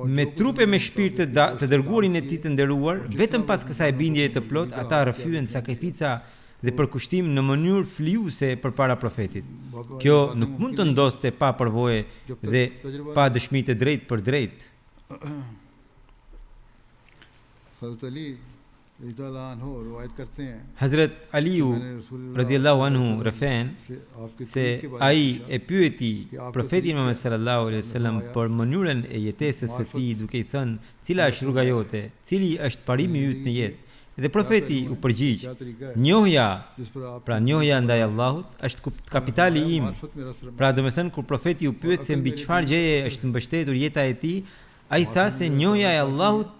me trup e me shpirt të dërguarin e tij të nderuar, vetëm pas kësaj bindjeje të plot, ata rrëfyen sakrifica dhe përkushtim në mënyrë flijuese përpara profetit. Kjo nuk mund të ndodhte pa përvojë dhe pa dëshmi të drejtë për drejtë. Hazrat Aliu radhiyallahu anhu refen se ai e pyeti profetin Muhammed sallallahu alaihi wasallam për mënyrën e jetesës së tij, duke i thënë: "Cila është rruga jote? Cili është parimi yt në jetë?" Dhe profeti u përgjigj: "Njohja, pra njohja ndaj Allahut është kapitali im." Pra do të thënë, kur profeti u pyet se mbi çfarë gjëje është mbështetur jeta e tij, ai tha se njohja e Allahut,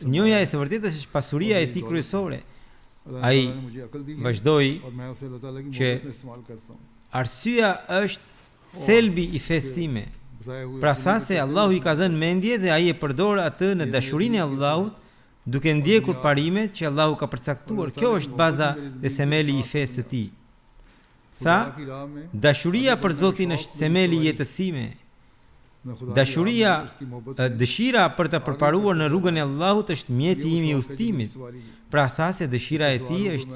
njohja e së vërtetës është pasuria e tij kryesore. Ai vazhdoi që arsyeja është thelbi i fesë time. Pra tha se Allahu i ka dhënë mendje dhe ai e përdor atë në dashurinë e Allahut, duke ndjekur parimet që Allahu ka përcaktuar. Kjo është baza dhe themeli i fesë së tij. Tha, dashuria për Zotin është themeli i jetës sime. Dashuria, dëshira për të përparuar në rrugën e Allahut është mjeti im i udhëtimit. Pra tha se dëshira e tij është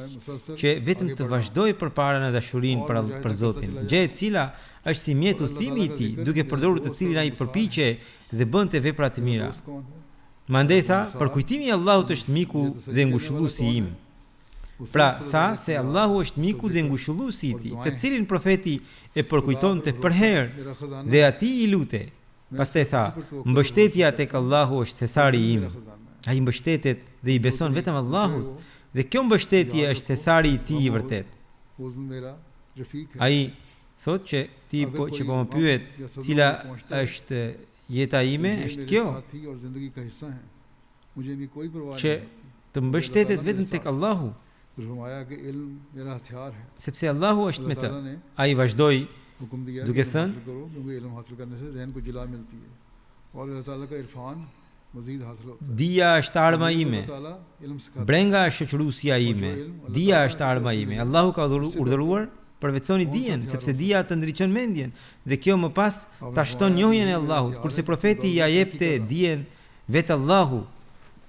që vetëm të vazhdoj përpara në dashurinë për Zotin, gjë e cila është si mjet udhëtimi i tij, duke përdorur të cilin ai përpiqej dhe bënte vepra të mira. Mandej tha, përkujtimi i Allahut është miku dhe ngushëlluesi im. Pra tha se Allahu është miku dhe ngushëlluesi i tij, të cilin profeti e përkujtonte për herë dhe atij i lutej. Pastaj tha, mbështetja tek Allahu është thesari im. Ai mbështetet dhe i beson vetëm Allahut, dhe kjo mbështetje është thesari i tij i vërtet. Ai thotë që ti po më pyet cila është jeta ime, është kjo, që të mbështetet vetëm tek Allahu, sepse Allahu është me të. Ai vazhdoi duke thënë, dija është arma ime, brenga është shoqëruesja ime, dija është arma ime. Allahu ka urdhëruar përveconi dijen, sepse dija të ndriçon mendjen, dhe kjo më pas ta shton njohjen e Allahut, kurse profeti ja jepte dijen vetë Allahu.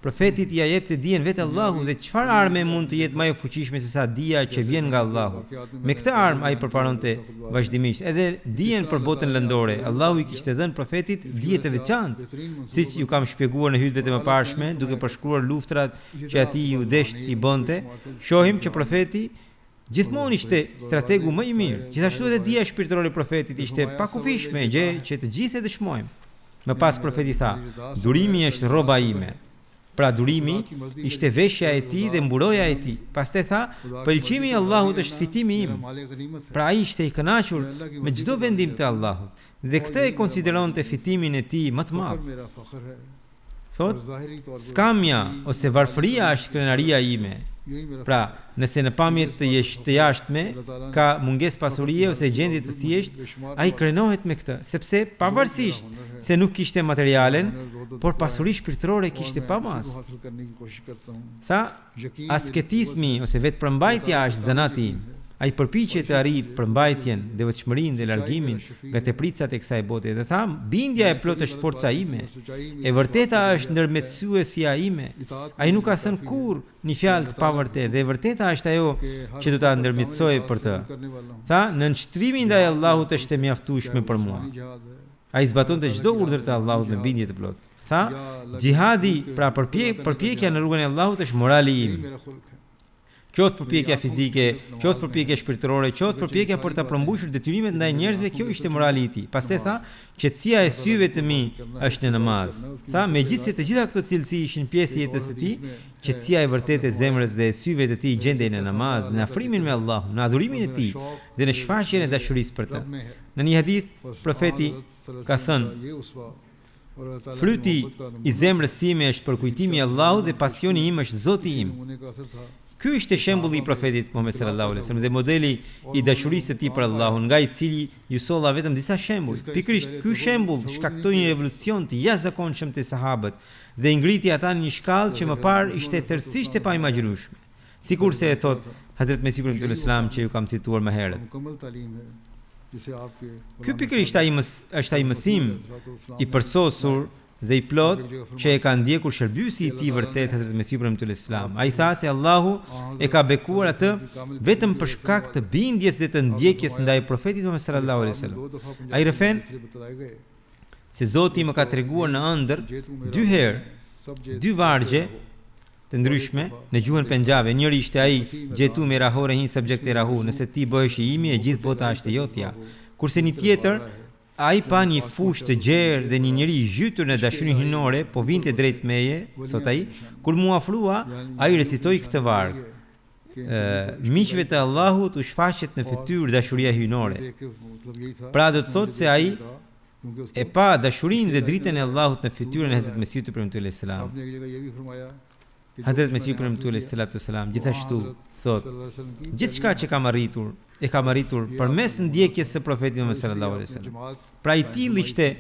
Profetit ja jepte dijen vetë Allahu, dhe çfarë arme mund të jetë më e fuqishme se sa dija që vjen nga Allahu. Me këtë armë ai përparonte vazhdimisht edhe dijen për botën lëndore. Allahu i kishte dhënë profetit dije të veçantë, siç ju kam shpjeguar në hutbet e mëparshme, duke përshkruar luftrat që atij ju desht i bënte. Shohim që profeti gjithmonë ishte strategu më i mirë. Gjithashtu edhe dija shpirtërore e profetit ishte pakufishme, gjë që të gjithë e dëshmojmë. Më pas profeti tha, durimi është rroba ime. Pra durimi ishte veshja e tij dhe mburoja e tij. Pastaj tha, pëlqimi i Allahut është fitimi im. Pra ai ishte i kënaqur me çdo vendim të Allahut, dhe këtë e konsideronte fitimin e tij më të madh. Thot, skamja ose varfëria është krenaria ime. Pra, nëse në pamjet të jashtme ka mungesë pasurie ose gjendje të thjeshtë, ai krenohet me këtë, sepse pavarësisht se nuk kishte materialen, por pasuri shpirtërore kishte pa mas. Tha, asketizmi ose vetëpërmbajtja është zanati im. Ai përpiqet të arrijë përmbajtjen, devotshmërinë dhe largimin nga tepricat e kësaj bote. Dhe tha, bindja e plotë është forca ime. E vërteta është ndërmjetësuesja ime. Ai nuk ka thënë kurrë një fjalë të pavërtetë, dhe e vërteta është ajo që do ta ndërmjetësojë për të. Tha, nënshtrimi ndaj Allahut është e mjaftueshme për mua. Ai zbatonte çdo urdhër të Allahut me bindje të plotë. Tha, xhihadi, pra përpjekja në rrugën e Allahut është morali im. Qoftë përpjekja fizike, qoftë përpjekja shpirtërore, qoftë përpjekja për ta përmbushur detyrimet ndaj njerëzve, kjo ishte morali i tij. Pastaj tha, qetësia e syve të mi është në namaz. Tha, megjithëse të gjitha këto cilësi ishin pjesë e jetës së tij, qetësia e vërtetë e zemrës dhe e syve të tij gjendej në namaz, në afrimin me Allahun, në adhurimin e tij dhe në shfaqjen e dashurisë për të. Në një hadith, profeti ka thënë, fryti i zemrës sime është përkujtimi i Allahut dhe pasioni im është Zoti im. Ky ishte shembulli i profetit Muhammed sallallahu alaihi wasallam dhe modeli i dashurisë së tij për Allahun, nga i cili ju solla vetëm disa shembuj. Pikërisht ky shembull shkaktoi një revolucion të jashtëzakonshëm te sahabët dhe i ngriti ata në një shkallë që më parë ishte tërësisht e paimagjinueshme. Sikurse e thot Hazrat Mesih ibn Islam që ju kam cituar më herët. Ky pikërisht është ai mësim i përsosur dhe i plot që e ka ndjekur shërbyesi i tij vërtet Hazrat Mesih ibn Islam. Ai tha se Allahu e ka bekuar atë vetëm për shkak të bindjes dhe të ndjekjes ndaj profetit Muhammed sallallahu alaihi wasallam. Ai rëfen se Zoti më ka treguar në ëndër 2 herë, 2 vargje të ndryshme në gjuhën penjabe. Njëri ishte ai, "Gjetu me rahore hin subjekt e rahu", nëse ti bëhesh i imi e gjithë bota është e jotja. Kurse një tjetër, ai pa një fushë të gjerë dhe një njeri i zhytur në dashurinë hyjnore, po vinte drejt meje, thot ai, kur mua afrua, ai recitoi këtë varg. Miqve të Allahut u shfaqet në fytyrë dashuria hyjnore. Pra do të thotë se ai e pa dashurinë dhe dritën e Allahut në fytyrën e Hazrat Mesihut ibn Islam. Hazrat Mesihu premtuar sallallahu alaihi wasallam gjithashtu thot, gjithçka që kam arritur, e kam arritur përmes ndjekjes së profetit Muhammed sallallahu alaihi wasallam. Pra i tillë ishte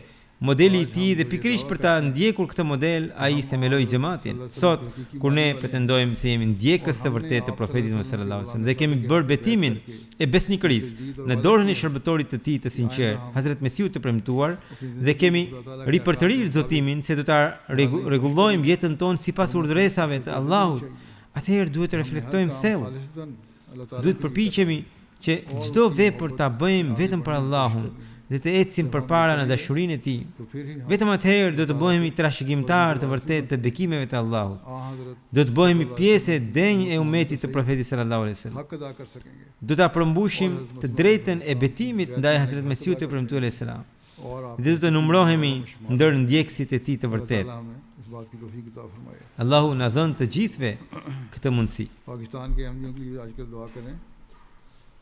modeli i tij dhe pikërisht për ta ndjekur këtë model ai themeloi xhamatin. Sot kur ne pretendojmë se jemi ndjekës të vërtetë të profetit Muhammed sallallahu alaihi wasallam dhe kemi bërë betimin e besnikërisë në dorën e shërbëtorit të tij të sinqert, Hazrat Mesihu të premtuar, dhe kemi ripërtërir zotimin se do ta rregullojmë jetën tonë sipas urdhëresave të Allahut, atëherë duhet të reflektojmë thellë. Duhet përpiqemi që çdo vepër ta bëjmë vetëm për Allahun dhe të ecim përpara në dashurinë e tij. Vetëm atëherë do të bëhemi trashëgimtar të vërtetë të bekimeve të Allahut. Do të bëhemi pjesë e denjë e umetit të profetit sallallahu alaihi wasallam. Do ta përmbushim të drejtën e betimit ndaj Hazrat Mesihut të premtuar alaihi salam. Dhe do të numërohemi ndër ndjekësit e tij të vërtetë. Allahu na dhënë të gjithëve këtë mundësi.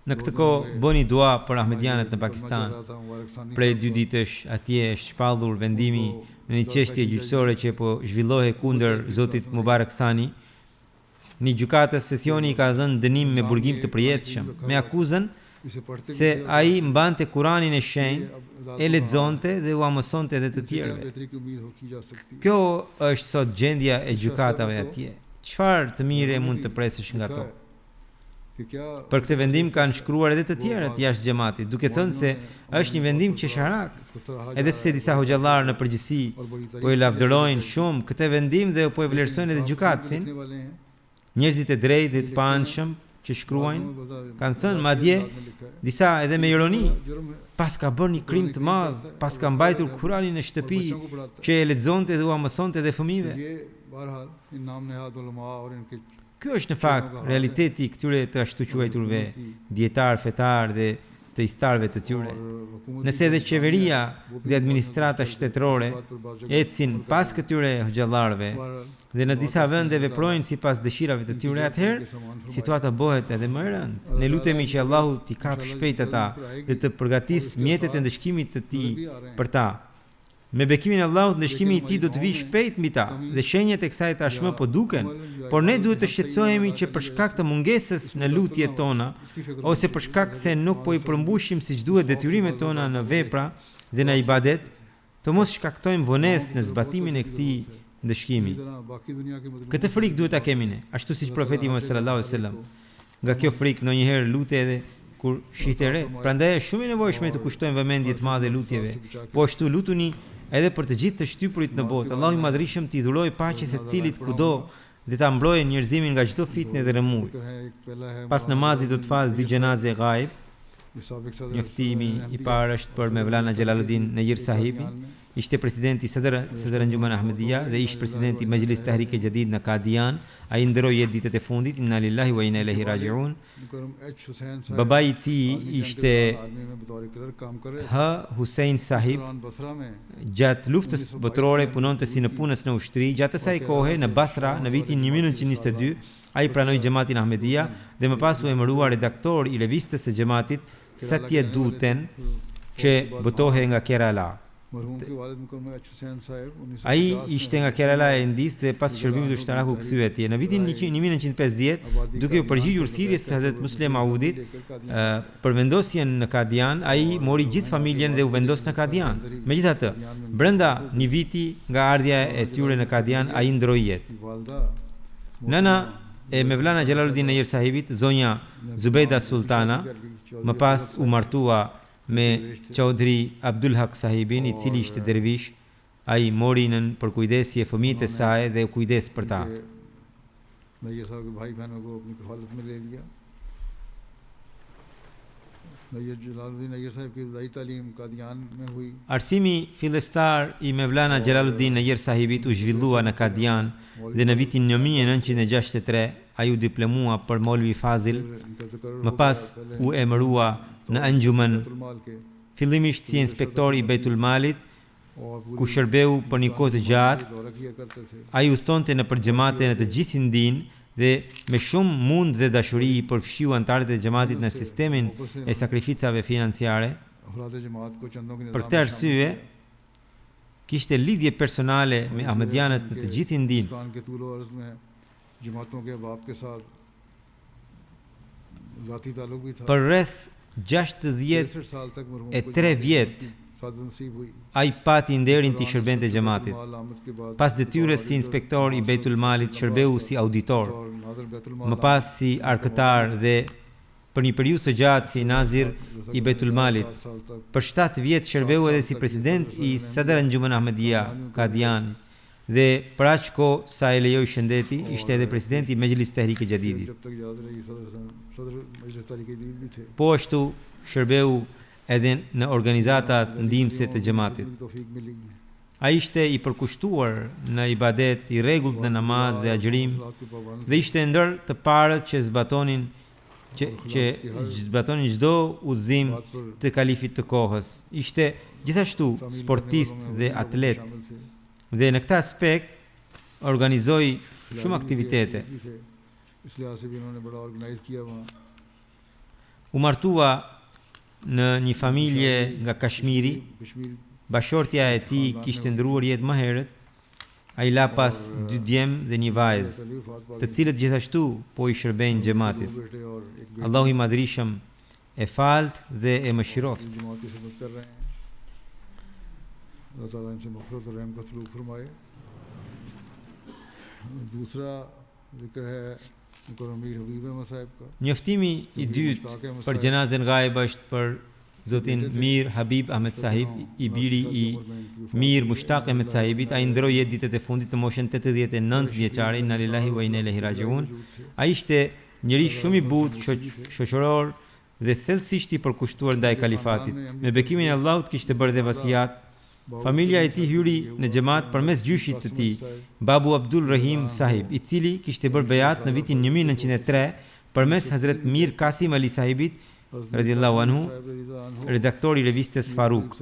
Në këtë kohë bëni dua për ahmedianët në Pakistan. Prej 2 ditësh atje është shpallur vendimi në një çështje gjyqësore që po zhvillohej kundër zotit Mubarak Thani. Një gjykatës sesioni i ka dhënë dënim me burgim të përjetshëm me akuzën se ai mbante Kuranin e shenjtë, e lexonte dhe u mësonte edhe të tjerëve. Kjo është sot gjendja e gjykatave atje. Çfarë të mire mund të presësh nga to? Për këtë vendim kanë shkruar edhe të tjerët jashtë xhamatit, duke thënë se është një vendim qesharak. Edhe pse disa hoxhallar në përgjithësi po e lavdërojnë shumë këtë vendim dhe po e vlerësojnë edhe gjykatësin, njerëzit e drejtë dhe të paanshëm që shkruajnë kanë thënë madje disa edhe me ironi, pas ka bërë një krim të madh, pas ka mbajtur Kuranin në shtëpi që e lexonte dhe u mësonte edhe fëmijëve. Kjo është në fakt realiteti i këtyre të ashtu quajturve dietar fetar dhe të istarëve të tyre. Nëse edhe qeveria dhe administrata shtetërore ecin pas këtyre hoxhallarëve dhe në disa vende veprojnë sipas dëshirave të tyre, atëherë situata bëhet edhe më e rëndë. Ne lutemi që Allahu t'i kapë shpejt ata dhe të përgatisë mjetet e ndëshkimit të tij për ta. Me bekimin e Allahut, ndëshkimi i tij do të vijë shpejt mbi ta dhe shenjat e kësaj tashmë po duken, por ne duhet të shqetësohemi që për shkak të mungesës në lutjet tona ose për shkak se nuk po i përmbushim siç duhet detyrimet tona në vepra dhe në ibadet, të mos shkaktojmë vonesë në zbatimin e këtij ndëshkimi. Këtë frikë duhet ta kemi ne, ashtu siç profeti Muhammed sallallahu alaihi wasallam. Nga kjo frikë ndonjëherë lutet edhe kur shihte re. Prandaj është shumë e nevojshme të kushtojmë vëmendje të madhe lutjeve. Po ashtu lutuni edhe për të gjithë të shtypurit në botë. Allahu i Madhrishëm t'i dhurojë paqe secilit kudo dhe ta mbrojë njerëzimin nga çdo fitnë dhe rëmuj. Pas namazit do të falë 2 xhenaze ghaib. Njoftimi i parë është për Mevlana Jalaluddin Nayir Sahibi, ishte presidenti Sadr Anjuman Ahmadiyya dhe ish presidenti Majlis Tahrik e Jadid në Kadian. Ai ndroi jetë ditët e fundit, inna lillahi wa inna ilaihi raji'un. Babai i tij ishte Hussein Sahib. Gjatë luftës botërore punonte si në punës në ushtri. Gjatë asaj kohe në Basra në vitin 1922 ai pranoi xhamatin Ahmadiyya dhe më pas u emërua redaktor i revistës së xhamatit Satya Duten që botohej nga Kerala. Ai ishte nga Kerala e Indis dhe pas shërbimit ushtarak u kthye atje. Në vitin 1950, duke u përgjigjur thirrjes së Hazrat Muslim Maudit për vendosjen në Kadian, ai mori gjithë familjen dhe u vendos në Kadian. Megjithatë, brenda një viti nga ardhja e tyre në Kadian, ai ndroi jetë. Nana e Mevlana Jalaluddin Nayir Sahibit, zonja Zubeda Sultana, më pas u martua me Chaudhry Abdul Haq Sahibin, i cili ishte dervish. Ai mori në përkujdesje e fëmijët e saj dhe u kujdes për ta. Arsimi fillestar i Mevlana Jalaluddin Nayir Sahibit u zhvillua në Kadian dhe në vitin 1963 ai u diplomua për Molvi Fazil, më pas u emërua në Anjuman, fillimisht si inspektor i Beitul Malit, ku shërbeu për një kohë të gjatë. Ai udhtonte në xhamate në të gjithë Indin dhe me shumë mund dhe dashuri i përfshiu antarët e xhamatit në sistemin e sakrificave financiare. Për këtë arsye, kishte lidhje personale me ahmedianët në të gjithë Indin. जमातों के बाप के साथ ज़ाती ताल्लुक भी था। Për rreth 63 साल तक मरहूम e 3 vjet सादत नसीब हुई। ai pati nderin të shërbente xhamatit. आमद के बाद Pas detyrës si inspektor i Beitul Malit, shërbeu si auditor, Nazir Betul më pas si arkëtar dhe për një periudhë të gjatë si nazir i Beitul Malit. साल तक Për 7 vjet shërbeu edhe si president i Sadr Anjuman Ahmadiyya Qadiani dhe për aq kohë sa e lejoi shëndeti ishte edhe presidenti i Mejlis Tehrik e Jadidit. जब तक याद रही सदर मजलिस तारीक़-ए-दीन भी थे। Po ashtu shërbeu edhe në organizatat ndihmëse të xhamatit. तौफीक मिली है। Ai ishte i përkushtuar në ibadet, i rregullt në namaz dhe agjërim सलात के पाबंद dhe ishte ndër të parët që zbatonin çdo udhëzim बात पर të kalifit të kohës. Ishte gjithashtu sportist dhe atlet शामिल थे। dhe në këtë aspekt organizoi shumë aktivitete. भी थे। इस लिहाज से भी उन्होंने बड़ा ऑर्गेनाइज किया वहाँ। U martua në një familje nga Kashmiri. Kashmir Bashortja e tij kishte ndruar jetë më herët. Ai la pas 2 djem dhe një vajzë, të cilët gjithashtu po i shërbejnë xhamatit. बेटे और एक बेटी Allahu i madhrishëm e falt dhe e mëshiroft. जमात की खिदमत कर रहे हैं। अल्लाह ताला इनसे मग़फ़िरत और रहम का सलूक फरमाए। दूसरा जिक्र है अमीर हबीब अहमद साहब का। Njoftimi i dytë për gjenazën ghaib është për Zotin Mir Habib Ahmed Sahib, i biri i Mir Mushtaq Ahmed Sahibit. Ai ndroi jetë ditët e fundit në moshën 89 vjeçare. Inna lillahi wa inna ilaihi rajiun. Ai ishte njëri shumë i butë, shoqëror dhe thellësisht i përkushtuar ndaj kalifatit. Me bekimin e Allahut kishte bërë dhe vasiat. Familja e tij hyri në xhamat përmes gjyshit të tij, Babu Abdul Rahim Sahib, i cili kishte bërë bejat në vitin 1903 përmes Hazret Mir Qasim Ali Sahibit radhiyallahu anhu, redaktori i revistës Faruk.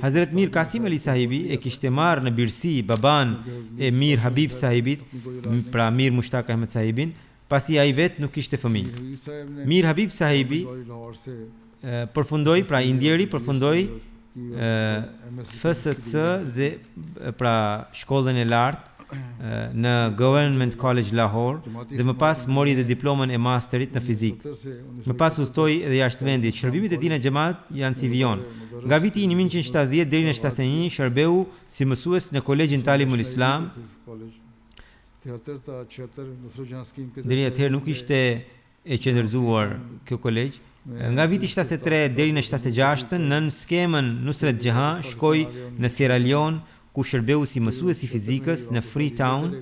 Hazret Mir Qasim Ali Sahibi e kishte marrë në birësi baban e Mir Habib Sahibit, pra Mir Mushtaq Ahmed Sahibin, pasi ai vet nuk kishte fëmijë. Mir Habib Sahibi përfundoi, pra i ndjeri përfundoi FSC dhe pra shkollën e lartë në Government College Lahore dhe më pas mori dhe diplomën e masterit në fizik. Më pas udhtoi edhe jashtë vendit. Shërbimet e tij në xhamat janë si vijon. Nga viti 1970 deri në 71 shërbeu si mësues në Kolegjin Talimul Islam. Deri atëherë nuk ishte e qendërzuar kjo kolegj. Nga viti 73 deri në 76 nën skemën Nusret Jahan shkoi në Sierra Leone ku shërbeu si mësues i fizikës në Freetown.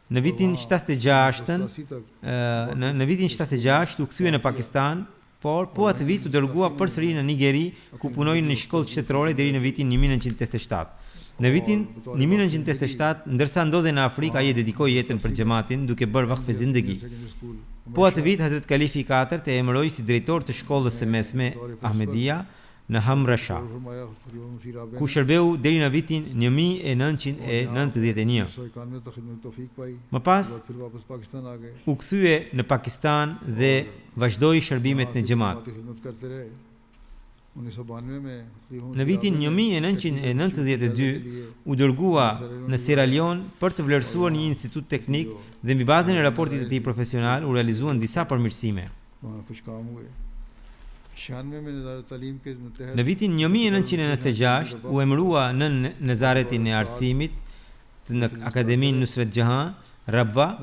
Në vitin 76 u kthye në Pakistan, por po atë vit u dërgua përsëri në Nigeri ku punoi në shkollë shtetërore deri në vitin 1987. Në vitin 1987, ndërsa ndodhe në Afrikë, ai e dedikoi jetën për xhamatin duke bërë vakf zindagi. Po atë vit Hazret Kalifi i 4 e emëroi si drejtor të shkollës së mesme Ahmadiyya në Hamrasha, ku shërbeu deri në vitin 1991. Më pas u kthye në Pakistan dhe vazhdoi shërbimet në xhamat. Në vitin 1992 u dërgua në Sierra Leone për të vlerësuar një institut teknik dhe mbi bazën e raportit të tij profesional u realizuan disa përmirësime. Në vitin 1996 u emërua në nezaretin e arsimit në Akademinë Nusret Jahan, Rabwa,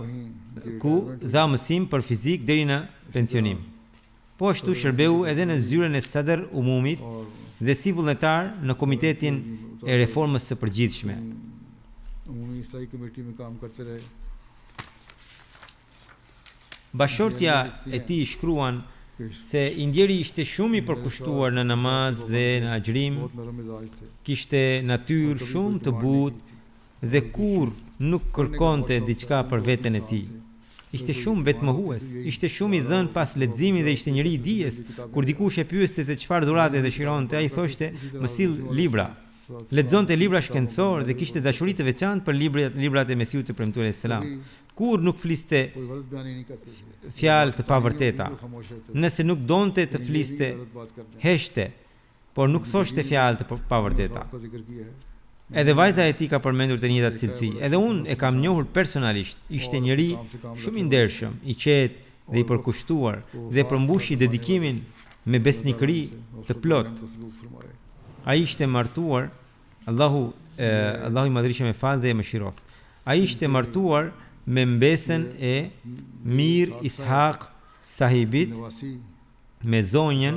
ku dha mësim për fizik deri në pensionim. Po ashtu shërbeu edhe në zyrën e Sadr Umumit dhe si vullnetar në Komitetin e Reformës së Përgjithshme. Bashortja e tij shkruan se i ndjeri ishte shumë i përkushtuar në namaz dhe në agjërim, kishte natyrë shumë të butë dhe kur nuk kërkonte diçka për veten e tij. Ishte shumë vetmohues, ishte shumë i dhënë pas leximit dhe ishte njëri i dijes. Kur dikush e pyeste se çfarë dhurate dëshironte, ai thoshte, "Më sill libra." Lexonte libra shkencor dhe kishte dashuri të veçantë për librat e Mesiut të Premtuar alayhis salam. Kur nuk fliste fjalë të pavërteta. Nëse nuk donte të fliste, heshte, por nuk thoshte fjalë të pavërteta. Edhe vajza e tij ka përmendur të njëjtat cilësi. Edhe unë e kam njohur personalisht. Ishte njëri shumë i ndershëm, i qetë dhe i përkushtuar dhe përmbushi dedikimin me besnikëri të plot. Ai ishte martuar, Allahu i madhrishëm e fal dhe e mëshiroft. Ai ishte martuar me mbesen e Mir Ishaq sahibit me zonjën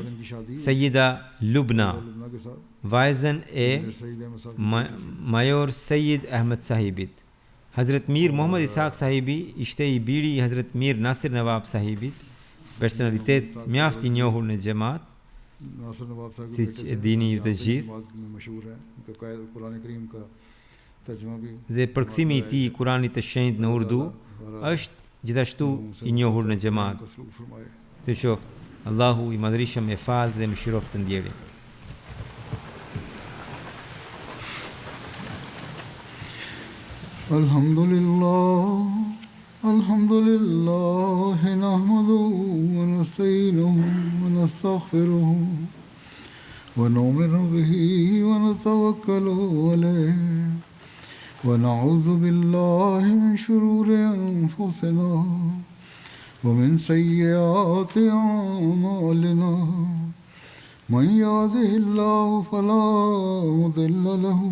Sejida Lubna, vajzën e Major Sejid Ahmed sahibit. Hazret Mir Muhammad Ishaq sahibi ishte i biri i Hazret Mir Nasir Nawab sahibit, personalitet mjaft i njohur në xhamat, siç e dini ju të gjithë. Dhe përkthimi i tij i Kuranit të shenjtë në urdu është gjithashtu i njohur në xhamat. Si qoftë, Allahu i madhrishëm e fal dhe mëshiroft të ndjerin. Alhamdulillah nahmaduhu wa nasta'inuhu wa nastaghfiruhu wa nu'minu bihi wa natawakkalu alayhi wa na'udhu billahi min shururi anfusina wa min sayyiati a'malina man yahdihillahu fala mudilla lahu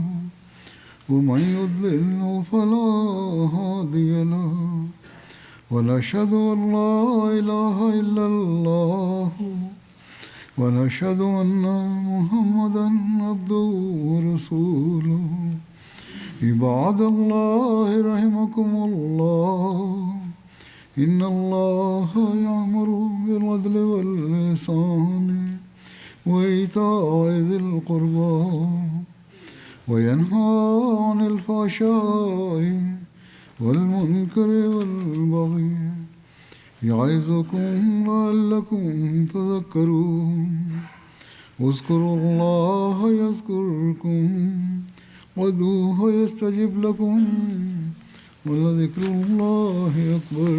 ومن يضلل فلا هادي له ونشهد أن لا إله إلا الله ونشهد أن محمدا عبده ورسوله عباد الله رحمكم الله إن الله يأمر بالعدل والإحسان وإيتاء ذي القربى وينهى عن الفحشاء والمنكر والبغي يعظكم لعلكم تذكرون اذكروا الله يذكركم وادعوه يستجب لكم ولذكر الله أكبر